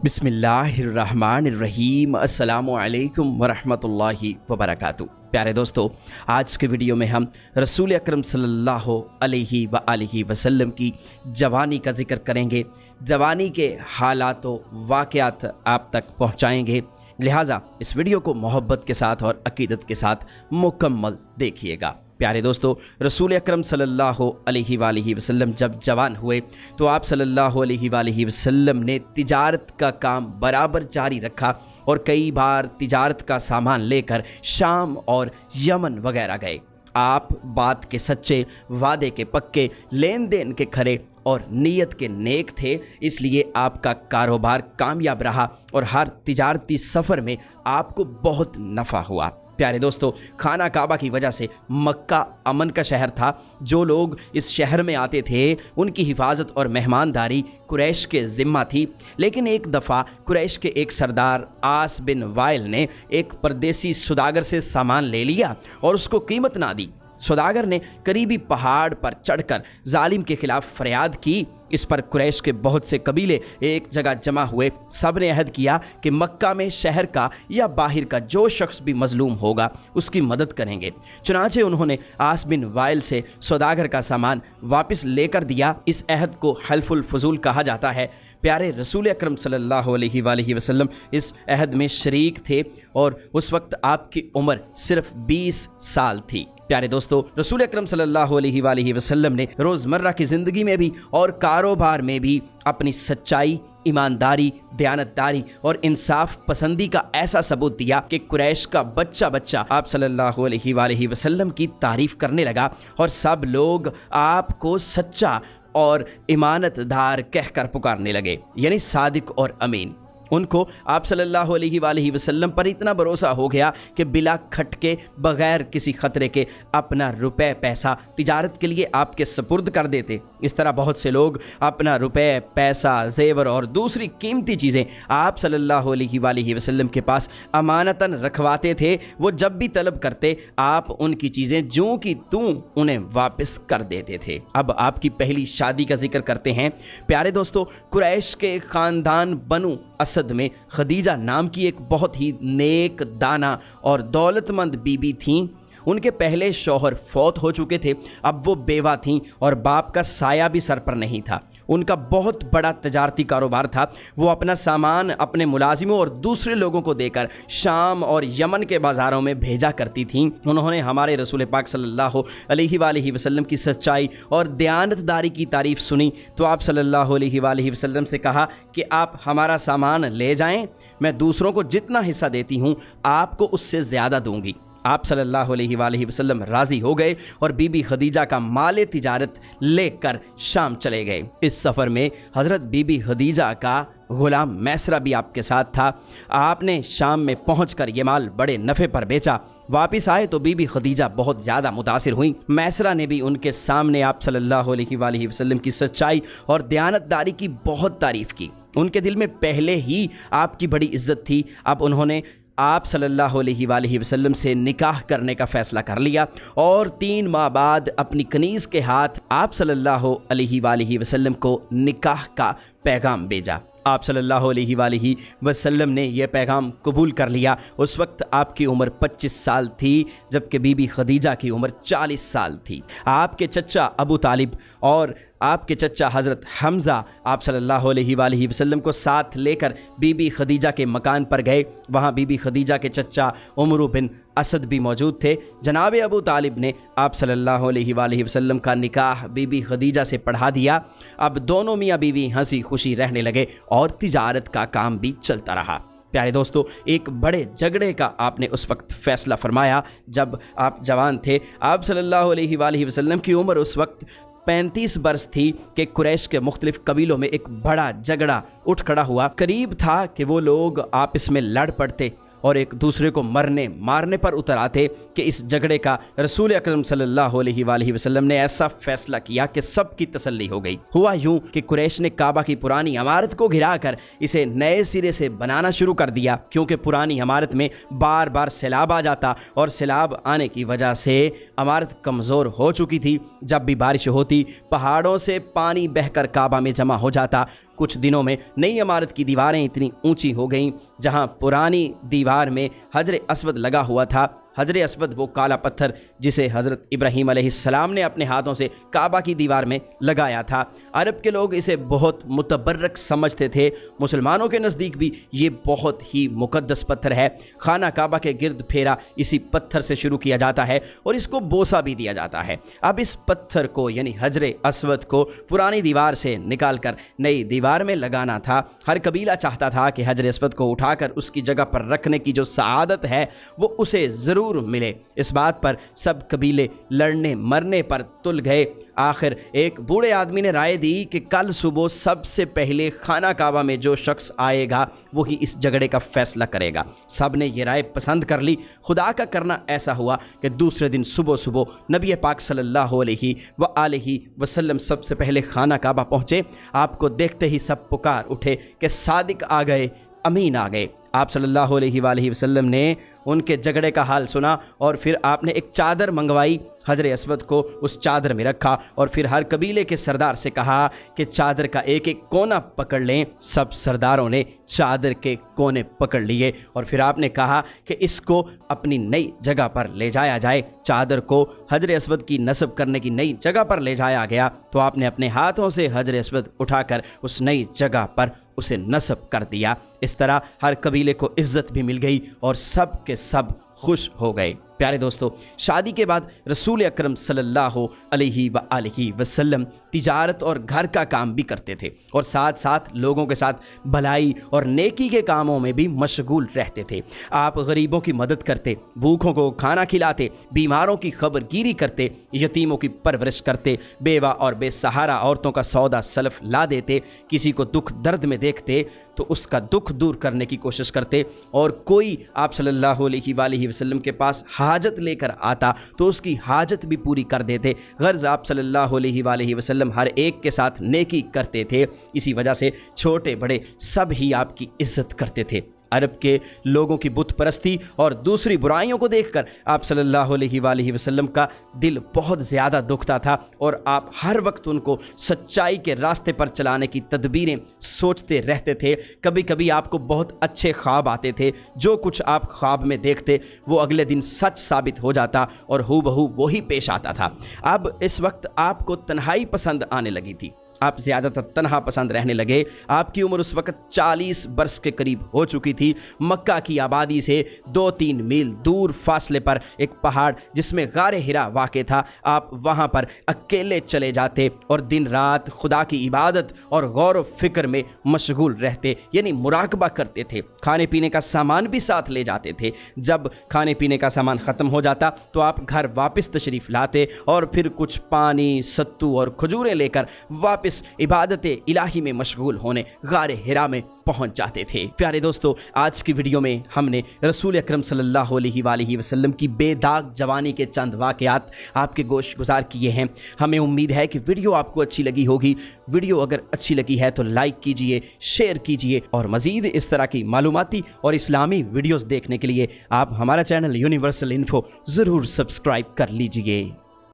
बिस्मिल्लाहिर्रहमानिर्रहीम। अस्सलामु अलैकुम वरहमतुल्लाहि वबरकातुहू। प्यारे दोस्तों, आज के वीडियो में हम रसूल अकरम सल्लल्लाहु अलैहि वसल्लम की जवानी का जिक्र करेंगे। जवानी के हालात व वाक़यात आप तक पहुँचाएँगे, लिहाजा इस वीडियो को मोहब्बत के साथ और अक़ीदत के साथ मुकम्मल देखिएगा। प्यारे दोस्तों, रसूल अकरम सल्लल्लाहु अलैहि वसल्लम जब जवान हुए तो आप सल्लल्लाहु अलैहि वसल्लम ने तिजारत का काम बराबर जारी रखा और कई बार तिजारत का सामान लेकर शाम और यमन वगैरह गए। आप बात के सच्चे, वादे के पक्के, लेन देन के खरे और नीयत के नेक थे, इसलिए आपका कारोबार कामयाब रहा और हर तिजारती सफ़र में आपको बहुत नफ़ा हुआ। प्यारे दोस्तों, खाना काबा की वजह से मक्का अमन का शहर था। जो लोग इस शहर में आते थे उनकी हिफाजत और मेहमानदारी कुरैश के ज़िम्मा थी। लेकिन एक दफ़ा कुरैश के एक सरदार आस बिन वाइल ने एक परदेसी सौदागर से सामान ले लिया और उसको कीमत ना दी। सौदागर ने करीबी पहाड़ पर चढ़कर जालिम के खिलाफ फरियाद की। इस पर कुरैश के बहुत से कबीले एक जगह जमा हुए। सब ने अहद किया कि मक्का में शहर का या बाहर का जो शख्स भी मजलूम होगा उसकी मदद करेंगे। चुनांचे उन्होंने आस बिन वाइल से सौदागर का सामान वापस लेकर दिया। इस अहद को हल्फुल फजूल कहा जाता है। प्यारे रसूल अकरम सल्लल्लाहु अलैहि वसल्लम इस अहद में शरीक थे और उस वक्त आपकी उम्र सिर्फ 20 साल थी। प्यारे दोस्तों, रसूल अकरम सल्लल्लाहु अलैहि वसल्लम ने रोज़मर्रा की ज़िंदगी में भी और कारोबार में भी अपनी सच्चाई, ईमानदारी, दयानतदारी और इंसाफ पसंदी का ऐसा सबूत दिया कि कुरैश का बच्चा बच्चा आप सल्लल्लाहु अलैहि वसल्लम की तारीफ़ करने लगा और सब लोग आपको सच्चा और ईमानतदार कहकर पुकारने लगे, यानी सादिक और अमीन। उनको आप सल्लल्लाहु अलैहि वसल्लम पर इतना भरोसा हो गया कि बिला खटके, बग़ैर किसी ख़तरे के अपना रुपए पैसा तिजारत के लिए आपके सपुर्द कर देते। इस तरह बहुत से लोग अपना रुपए पैसा, जेवर और दूसरी कीमती चीज़ें आप सल्लल्लाहु अलैहि वसल्लम के पास अमानतन रखवाते थे। वो जब भी तलब करते आप उनकी चीज़ें जूं की तूं उन्हें वापस कर देते थे। अब आपकी पहली शादी का जिक्र करते हैं। प्यारे दोस्तों, कुरैश के ख़ानदान बनु असद में खदीजा नाम की एक बहुत ही नेक, दाना और दौलतमंद बीबी थीं। उनके पहले शौहर फौत हो चुके थे। अब वो बेवा थीं और बाप का साया भी सर पर नहीं था। उनका बहुत बड़ा तजारती कारोबार था। वो अपना सामान अपने मुलाजिमों और दूसरे लोगों को देकर शाम और यमन के बाज़ारों में भेजा करती थीं। उन्होंने हमारे रसूल पाक सल्लल्लाहु अलैहि वसल्लम की सच्चाई और दयानतदारी की तारीफ़ सुनी तो आप सल्लल्लाहु अलैहि वसल्लम से कहा कि आप हमारा सामान ले जाएं, मैं दूसरों को जितना हिस्सा देती हूँ आपको उससे ज़्यादा दूंगी। आप सल्लल्लाहु अलैहि वसल्लम राज़ी हो गए और बीबी खदीजा का माल तिजारत लेकर शाम चले गए। इस सफ़र में हज़रत बीबी खदीजा का ग़ुलाम मैसरा भी आपके साथ था। आपने शाम में पहुंचकर ये माल बड़े नफ़े पर बेचा। वापस आए तो बीबी खदीजा बहुत ज़्यादा मुतासिर हुई। मैसरा ने भी उनके सामने आप सल्लल्लाहु अलैहि वसल्लम की सच्चाई और दयानतदारी की बहुत तारीफ़ की। उनके दिल में पहले ही आपकी बड़ी इज़्ज़त थी। अब उन्होंने आप सल्लल्लाहु अलैहि वसल्लम से निकाह करने का फ़ैसला कर लिया और 3 माह बाद अपनी कनीज़ के हाथ आप सल्लल्लाहु अलैहि वसल्लम को निकाह का पैगाम भेजा। आप सल्लल्लाहु अलैहि वसल्लम ने यह पैगाम कबूल कर लिया। उस वक्त आपकी उम्र 25 साल थी जबकि बीबी खदीजा की उम्र 40 साल थी। आपके चचा अबू तालिब और आपके चचा हज़रत हमज़ा आप सल्लल्लाहु अलैहि वसल्लम को साथ लेकर बीबी खदीजा के मकान पर गए। वहाँ बीबी खदीजा के चचा उमर बिन असद भी मौजूद थे। जनाब अबू तालिब ने आप सल्लल्लाहु अलैहि वसल्लम का निकाह बीबी खदीजा से पढ़ा दिया। अब दोनों मियाँ बीवी हंसी खुशी रहने लगे और तिजारत का काम भी चलता रहा। प्यारे दोस्तों, एक बड़े झगड़े का आपने उस वक्त फ़ैसला फरमाया जब आप जवान थे। आप सल्लल्लाहु अलैहि वसल्लम की उम्र उस वक्त 35 बरस थी कि कुरैश के मुख्तलिफ कबीलों में एक बड़ा झगड़ा उठ खड़ा हुआ। करीब था कि वो लोग आपस में लड़ पड़ते और एक दूसरे को मरने मारने पर उतर आते कि इस झगड़े का रसूल अकरम सल्लल्लाहु अलैहि वसल्लम ने ऐसा फैसला किया कि सबकी तसल्ली हो गई। हुआ यूं कि कुरैश ने काबा की पुरानी इमारत को घिराकर इसे नए सिरे से बनाना शुरू कर दिया, क्योंकि पुरानी इमारत में बार बार सैलाब आ जाता और सैलाब आने की वजह से इमारत कमज़ोर हो चुकी थी। जब भी बारिश होती पहाड़ों से पानी बहकर काबा में जमा हो जाता। कुछ दिनों में नई इमारत की दीवारें इतनी ऊंची हो गईं, जहां पुरानी दीवार में हजर अस्वद लगा हुआ था। हजर अस्वद वो काला पत्थर जिसे हज़रत इब्राहीम अलैहिस्सलाम ने अपने हाथों से काबा की दीवार में लगाया था। अरब के लोग इसे बहुत मुतबर्रक समझते थे। मुसलमानों के नज़दीक भी ये बहुत ही मुक़द्दस पत्थर है। खाना काबा के गिर्द फेरा इसी पत्थर से शुरू किया जाता है और इसको बोसा भी दिया जाता है। अब इस पत्थर को यानी हजर अस्वद को पुरानी दीवार से निकाल कर नई दीवार में लगाना था। हर कबीला चाहता था कि हजर अस्वद को उठाकर उसकी जगह पर रखने की जो सआदत है वो उसे ज़रूर मिले। इस बात पर सब कबीले लड़ने मरने पर तुल गए। आखिर एक बूढ़े आदमी ने राय दी कि कल सुबह सबसे पहले खाना काबा में जो शख्स आएगा वही इस झगड़े का फैसला करेगा। सब ने ये राय पसंद कर ली। खुदा का करना ऐसा हुआ कि दूसरे दिन सुबह सुबह नबी पाक सल्लल्लाहु अलैहि वसल्लम सबसे पहले खाना काबा पहुँचे। आपको देखते ही सब पुकार उठे कि सादिक आ गए, अमीन आ गए। आप सल्लल्लाहु अलैहि वसल्लम ने उनके झगड़े का हाल सुना और फिर आपने एक चादर मंगवाई, हजर अस्वद को उस चादर में रखा और फिर हर कबीले के सरदार से कहा कि चादर का एक एक कोना पकड़ लें। सब सरदारों ने चादर के कोने पकड़ लिए और फिर आपने कहा कि इसको अपनी नई जगह पर ले जाया जाए। चादर को हजर अस्वद की नस्ब करने की नई जगह पर ले जाया गया तो आपने अपने हाथों से हजर अस्वद उठाकर उस नई जगह पर उसे नस्ब कर दिया। इस तरह हर कबीले को इज्जत भी मिल गई और सब के सब खुश हो गए। प्यारे दोस्तों, शादी के बाद रसूल अकरम सल्लल्लाहु अलैहि वसल्लम तिजारत और घर का काम भी करते थे और साथ साथ लोगों के साथ भलाई और नेकी के कामों में भी मशगूल रहते थे। आप गरीबों की मदद करते, भूखों को खाना खिलाते, बीमारों की खबरगीरी करते, यतीमों की परवरिश करते, बेवा और बेसहारा औरतों का सौदा सलफ ला देते, किसी को दुख दर्द में देखते तो उसका दुख दूर करने की कोशिश करते और कोई आप सल्लल्लाहु अलैहि वसल्लम के पास हाजत लेकर आता तो उसकी हाजत भी पूरी कर देते। गर्ज आप सल्लल्लाहु अलैहि वसल्लम हर एक के साथ नेकी करते थे। इसी वजह से छोटे बड़े सब ही आपकी इज्जत करते थे। अरब के लोगों की बुत परस्ती और दूसरी बुराइयों को देखकर आप सल्लल्लाहु अलैहि वसल्लम का दिल बहुत ज़्यादा दुखता था और आप हर वक्त उनको सच्चाई के रास्ते पर चलाने की तदबीरें सोचते रहते थे। कभी कभी आपको बहुत अच्छे ख्वाब आते थे, जो कुछ आप ख्वाब में देखते वो अगले दिन सच साबित हो जाता और हूबहू वही पेश आता था। अब इस वक्त आपको तन्हाई पसंद आने लगी थी, आप ज़्यादातर तन्हा पसंद रहने लगे। आपकी उम्र उस वक्त 40 बरस के करीब हो चुकी थी। मक्का की आबादी से 2-3 मील दूर फासले पर एक पहाड़ जिसमें गारे हिरा वाक़ था, आप वहाँ पर अकेले चले जाते और दिन रात खुदा की इबादत और गौर व फिक्र में मशगूल रहते, यानी मुराकबा करते थे। खाने पीने का सामान भी साथ ले जाते थे। जब खाने पीने का सामान ख़त्म हो जाता तो आप घर वापस तशरीफ़ लाते और फिर कुछ पानी, सत्तू और खजूरें लेकर वापस इबादत इलाही में मशगूल होने गारे हिरा में पहुंच जाते थे। प्यारे दोस्तों, आज की वीडियो में हमने रसूल अकरम सल्लल्लाहु अलैहि वसल्लम की बेदाग जवानी के चंद वाक़यात आपके गोश गुजार किए हैं। हमें उम्मीद है कि वीडियो आपको अच्छी लगी होगी। वीडियो अगर अच्छी लगी है तो लाइक कीजिए, शेयर कीजिए और मज़ीद इस तरह की मालूमाती और इस्लामी वीडियोज़ देखने के लिए आप हमारा चैनल यूनिवर्सल इन्फो ज़रूर सब्सक्राइब कर लीजिए।